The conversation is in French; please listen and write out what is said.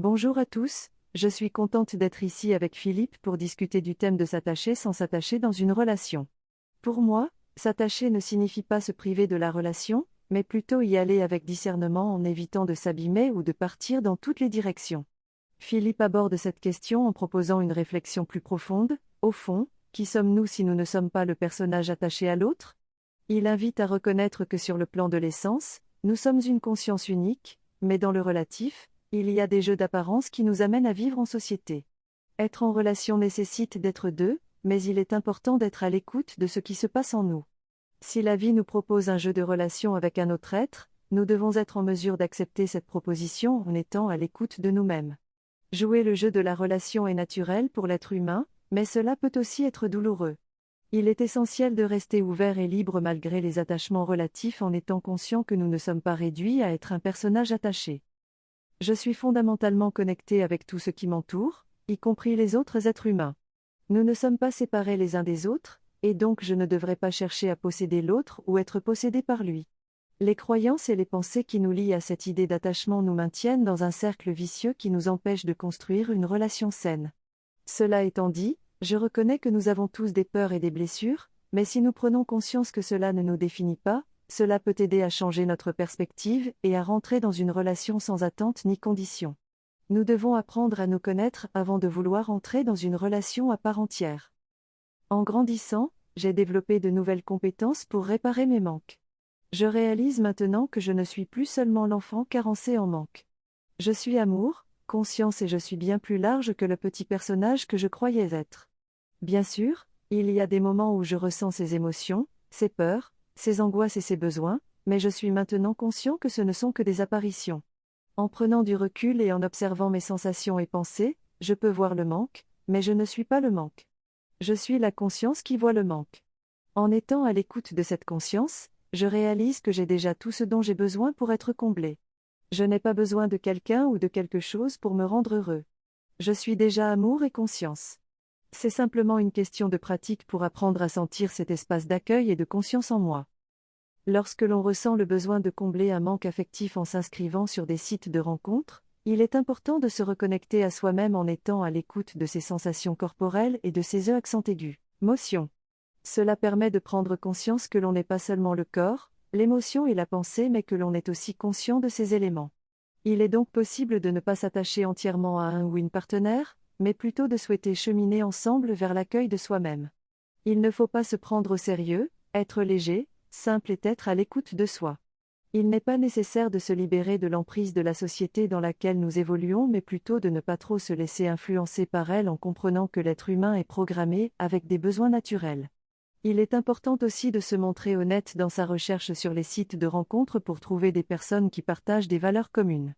Bonjour à tous, je suis contente d'être ici avec Philippe pour discuter du thème de s'attacher sans s'attacher dans une relation. Pour moi, s'attacher ne signifie pas se priver de la relation, mais plutôt y aller avec discernement en évitant de s'abîmer ou de partir dans toutes les directions. Philippe aborde cette question en proposant une réflexion plus profonde. Au fond, qui sommes-nous si nous ne sommes pas le personnage attaché à l'autre ? Il invite à reconnaître que sur le plan de l'essence, nous sommes une conscience unique, mais dans le relatif, il y a des jeux d'apparence qui nous amènent à vivre en société. Être en relation nécessite d'être deux, mais il est important d'être à l'écoute de ce qui se passe en nous. Si la vie nous propose un jeu de relation avec un autre être, nous devons être en mesure d'accepter cette proposition en étant à l'écoute de nous-mêmes. Jouer le jeu de la relation est naturel pour l'être humain, mais cela peut aussi être douloureux. Il est essentiel de rester ouvert et libre malgré les attachements relatifs en étant conscient que nous ne sommes pas réduits à être un personnage attaché. Je suis fondamentalement connecté avec tout ce qui m'entoure, y compris les autres êtres humains. Nous ne sommes pas séparés les uns des autres, et donc je ne devrais pas chercher à posséder l'autre ou être possédé par lui. Les croyances et les pensées qui nous lient à cette idée d'attachement nous maintiennent dans un cercle vicieux qui nous empêche de construire une relation saine. Cela étant dit, je reconnais que nous avons tous des peurs et des blessures, mais si nous prenons conscience que cela ne nous définit pas, cela peut aider à changer notre perspective et à rentrer dans une relation sans attente ni condition. Nous devons apprendre à nous connaître avant de vouloir entrer dans une relation à part entière. En grandissant, j'ai développé de nouvelles compétences pour réparer mes manques. Je réalise maintenant que je ne suis plus seulement l'enfant carencé en manque. Je suis amour, conscience et je suis bien plus large que le petit personnage que je croyais être. Bien sûr, il y a des moments où je ressens ces émotions, ces peurs, ces angoisses et ces besoins, mais je suis maintenant conscient que ce ne sont que des apparitions. En prenant du recul et en observant mes sensations et pensées, je peux voir le manque, mais je ne suis pas le manque. Je suis la conscience qui voit le manque. En étant à l'écoute de cette conscience, je réalise que j'ai déjà tout ce dont j'ai besoin pour être comblé. Je n'ai pas besoin de quelqu'un ou de quelque chose pour me rendre heureux. Je suis déjà amour et conscience. C'est simplement une question de pratique pour apprendre à sentir cet espace d'accueil et de conscience en moi. Lorsque l'on ressent le besoin de combler un manque affectif en s'inscrivant sur des sites de rencontres, il est important de se reconnecter à soi-même en étant à l'écoute de ses sensations corporelles et de ses accents aigus, motion. Cela permet de prendre conscience que l'on n'est pas seulement le corps, l'émotion et la pensée mais que l'on est aussi conscient de ces éléments. Il est donc possible de ne pas s'attacher entièrement à un ou une partenaire, mais plutôt de souhaiter cheminer ensemble vers l'accueil de soi-même. Il ne faut pas se prendre au sérieux, être léger, simple et être à l'écoute de soi. Il n'est pas nécessaire de se libérer de l'emprise de la société dans laquelle nous évoluons mais plutôt de ne pas trop se laisser influencer par elle en comprenant que l'être humain est programmé avec des besoins naturels. Il est important aussi de se montrer honnête dans sa recherche sur les sites de rencontres pour trouver des personnes qui partagent des valeurs communes.